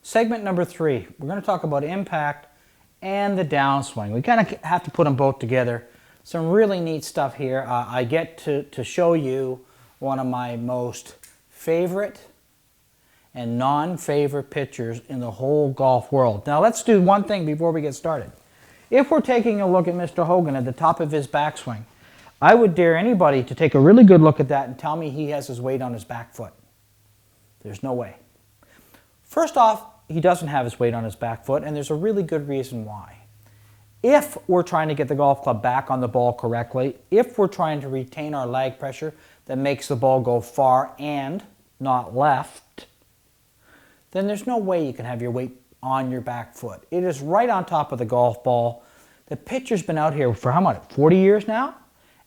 Segment number 3, we're going to talk about impact and the downswing. We kind of have to put them both together. Some really neat stuff here. I get to show you one of my most favorite and non-favorite pitchers in the whole golf world. Now let's do one thing before we get started. If we're taking a look at Mr. Hogan at the top of his backswing, I would dare anybody to take a really good look at that and tell me he has his weight on his back foot. There's no way. First off, he doesn't have his weight on his back foot, and there's a really good reason why. If we're trying to get the golf club back on the ball correctly, if we're trying to retain our lag pressure that makes the ball go far and not left, then there's no way you can have your weight on your back foot. It is right on top of the golf ball. The pitcher's been out here for how much, 40 years now?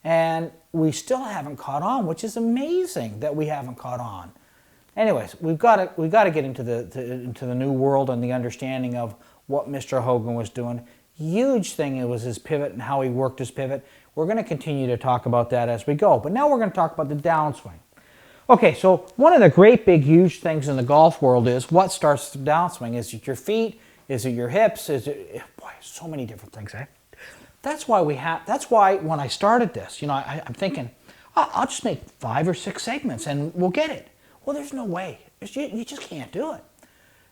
And we still haven't caught on, which is amazing that we haven't caught on. Anyways, we've got to get into the new world and the understanding of what Mr. Hogan was doing. Huge thing it was his pivot and how he worked his pivot. We're going to continue to talk about that as we go. But now we're going to talk about the downswing. Okay, so one of the great big huge things in the golf world is what starts the downswing. Is it your feet? Is it your hips? Is it, boy, so many different things, eh? That's why when I started this, I'm thinking, I'll just make 5 or 6 segments and we'll get it. Well, there's no way. You just can't do it.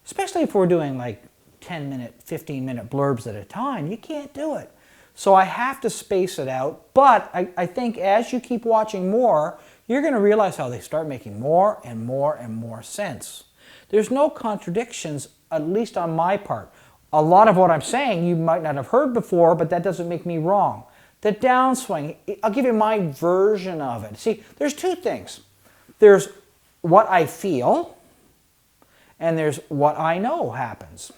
Especially if we're doing like 10-minute, 15-minute blurbs at a time. You can't do it. So I have to space it out. But I think as you keep watching more, you're going to realize how they start making more and more and more sense. There's no contradictions, at least on my part. A lot of what I'm saying you might not have heard before, but that doesn't make me wrong. The downswing, I'll give you my version of it. See, there's 2 things. There's what I feel, and there's what I know happens.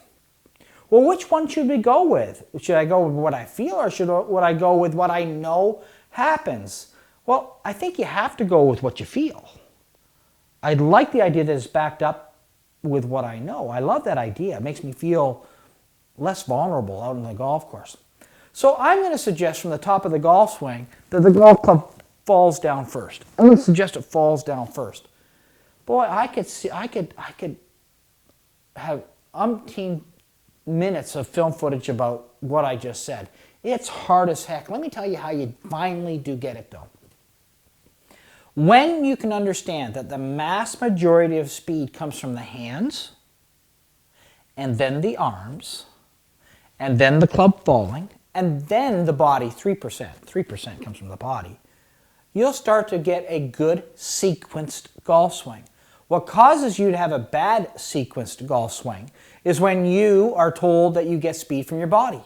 Well, which one should we go with? Should I go with what I feel, or would I go with what I know happens? Well, I think you have to go with what you feel. I like the idea that it's backed up with what I know. I love that idea. It makes me feel less vulnerable out on the golf course. So I'm going to suggest from the top of the golf swing that the golf club falls down first. I'm going to suggest it falls down first. Boy, I could have umpteen minutes of film footage about what I just said. It's hard as heck. Let me tell you how you finally do get it though. When you can understand that the mass majority of speed comes from the hands, and then the arms, and then the club falling, and then the body, 3%. 3% comes from the body. You'll start to get a good sequenced golf swing. What causes you to have a bad sequenced golf swing is when you are told that you get speed from your body.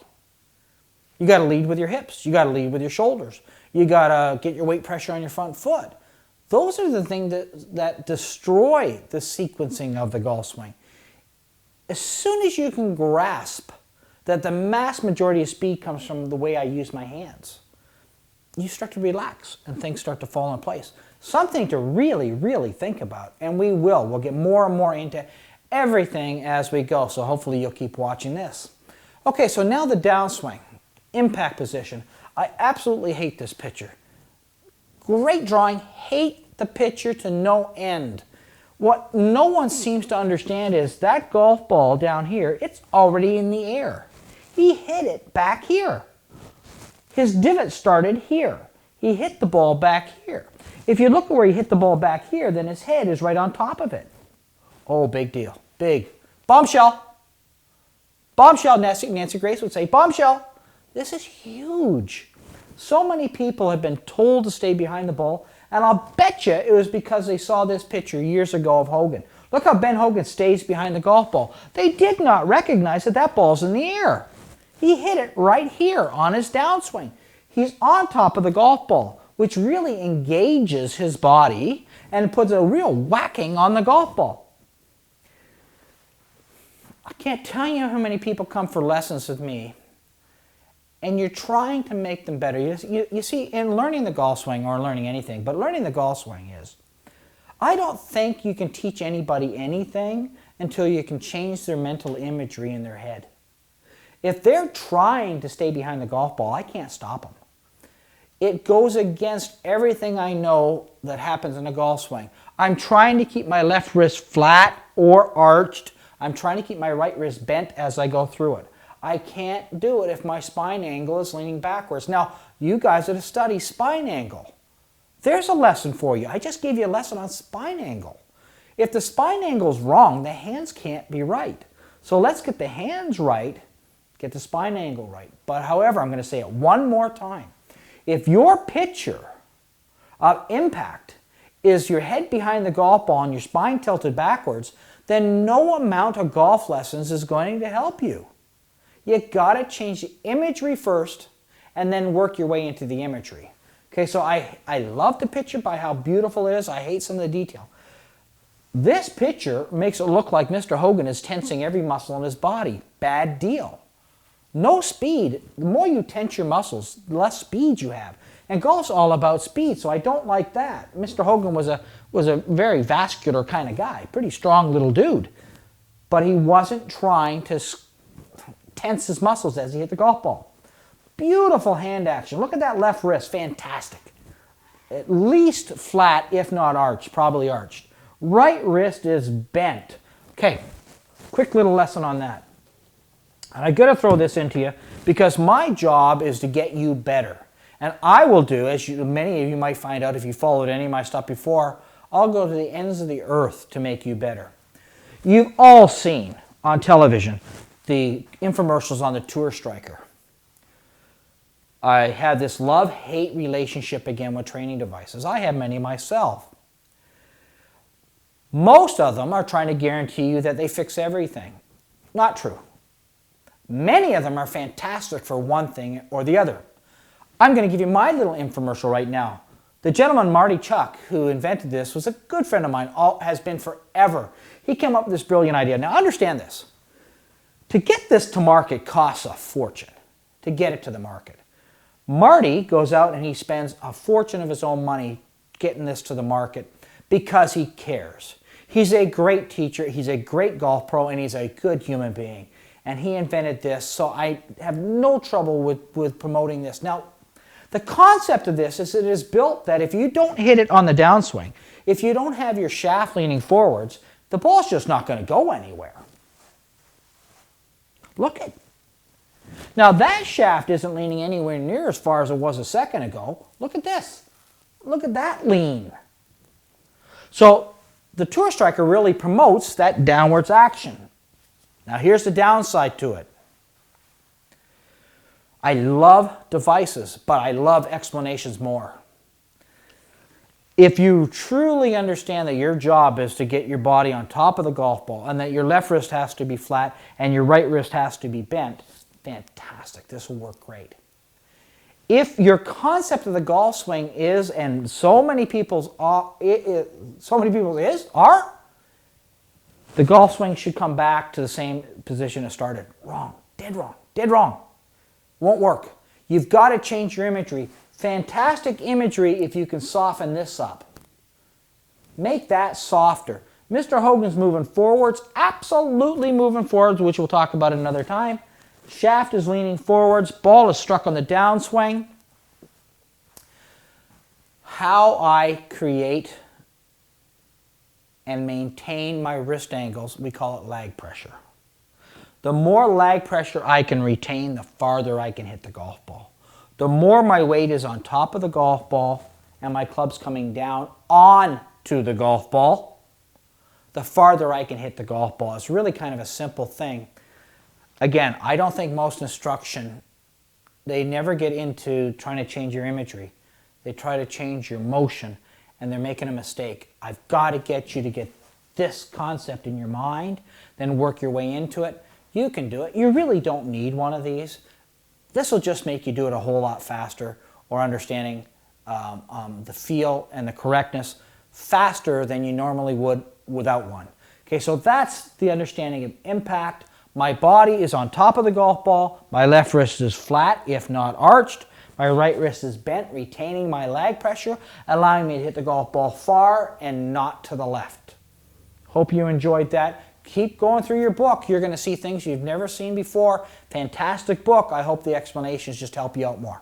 You got to lead with your hips. You got to lead with your shoulders. You got to get your weight pressure on your front foot. Those are the things that destroy the sequencing of the golf swing. As soon as you can grasp that the mass majority of speed comes from the way I use my hands, you start to relax and things start to fall in place. Something to really, really think about, and we will. We'll get more and more into everything as we go, so hopefully you'll keep watching this. Okay, so now the downswing, impact position. I absolutely hate this pitcher. Great drawing, hate the pitcher to no end. What no one seems to understand is that golf ball down here, it's already in the air. He hit it back here. His divot started here. He hit the ball back here. If you look at where he hit the ball back here, then his head is right on top of it. Oh, big deal. Big. Bombshell. Bombshell, Nancy Grace would say. Bombshell. This is huge. So many people have been told to stay behind the ball, and I'll bet you it was because they saw this picture years ago of Hogan. Look how Ben Hogan stays behind the golf ball. They did not recognize that that ball's in the air. He hit it right here on his downswing. He's on top of the golf ball, which really engages his body and puts a real whacking on the golf ball. I can't tell you how many people come for lessons with me, and you're trying to make them better. You see, in learning the golf swing, or learning anything, but learning the golf swing is, I don't think you can teach anybody anything until you can change their mental imagery in their head. If they're trying to stay behind the golf ball, I can't stop them. It goes against everything I know that happens in a golf swing. I'm trying to keep my left wrist flat or arched. I'm trying to keep my right wrist bent as I go through it. I can't do it if my spine angle is leaning backwards. Now, you guys that have studied spine angle, there's a lesson for you. I just gave you a lesson on spine angle. If the spine angle is wrong, the hands can't be right. So let's get the hands right, get the spine angle right. But however, I'm going to say it one more time. If your picture of impact is your head behind the golf ball and your spine tilted backwards, then no amount of golf lessons is going to help you. You got to change the imagery first and then work your way into the imagery. Okay, so I love the picture by how beautiful it is. I hate some of the detail. This picture makes it look like Mr. Hogan is tensing every muscle in his body. Bad deal. No speed. The more you tense your muscles, the less speed you have. And golf's all about speed, so I don't like that. Mr. Hogan was a very vascular kind of guy, pretty strong little dude. But he wasn't trying to tense his muscles as he hit the golf ball. Beautiful hand action. Look at that left wrist. Fantastic. At least flat, if not arched. Probably arched. Right wrist is bent. Okay, quick little lesson on that. And I got to throw this into you because my job is to get you better. And I will do, as many of you might find out if you followed any of my stuff before, I'll go to the ends of the earth to make you better. You've all seen on television the infomercials on the Tour Striker. I have this love-hate relationship again with training devices. I have many myself. Most of them are trying to guarantee you that they fix everything. Not true. Many of them are fantastic for one thing or the other. I'm going to give you my little infomercial right now. The gentleman, Marty Chuck, who invented this, was a good friend of mine, has been forever. He came up with this brilliant idea. Now understand this. To get this to market costs a fortune, to get it to the market. Marty goes out and he spends a fortune of his own money getting this to the market because he cares. He's a great teacher, he's a great golf pro, and he's a good human being. And he invented this, so I have no trouble with promoting this. Now, the concept of this is it is built that if you don't hit it on the downswing, if you don't have your shaft leaning forwards, the ball's just not going to go anywhere. Look at. Now that shaft isn't leaning anywhere near as far as it was a second ago. Look at this. Look at that lean. So the Tour Striker really promotes that downwards action. Now here's the downside to it. I love devices, but I love explanations more. If you truly understand that your job is to get your body on top of the golf ball and that your left wrist has to be flat and your right wrist has to be bent, fantastic. This will work great. If your concept of the golf swing is, and so many people's are, the golf swing should come back to the same position it started. Wrong. Dead wrong. Dead wrong. Won't work. You've got to change your imagery. Fantastic imagery if you can soften this up. Make that softer. Mr. Hogan's moving forwards, absolutely moving forwards, which we'll talk about another time. Shaft is leaning forwards, ball is struck on the downswing. How I create and maintain my wrist angles, we call it lag pressure. The more lag pressure I can retain, the farther I can hit the golf ball. The more my weight is on top of the golf ball and my club's coming down onto the golf ball, the farther I can hit the golf ball. It's really kind of a simple thing. Again, I don't think most instruction, they never get into trying to change your imagery. They try to change your motion, and they're making a mistake. I've got to get you to get this concept in your mind, then work your way into it. You can do it. You really don't need one of these. This will just make you do it a whole lot faster, or understanding the feel and the correctness faster than you normally would without one. Okay, so that's the understanding of impact. My body is on top of the golf ball. My left wrist is flat, if not arched. My right wrist is bent, retaining my lag pressure, allowing me to hit the golf ball far and not to the left. Hope you enjoyed that. Keep going through your book. You're going to see things you've never seen before. Fantastic book. I hope the explanations just help you out more.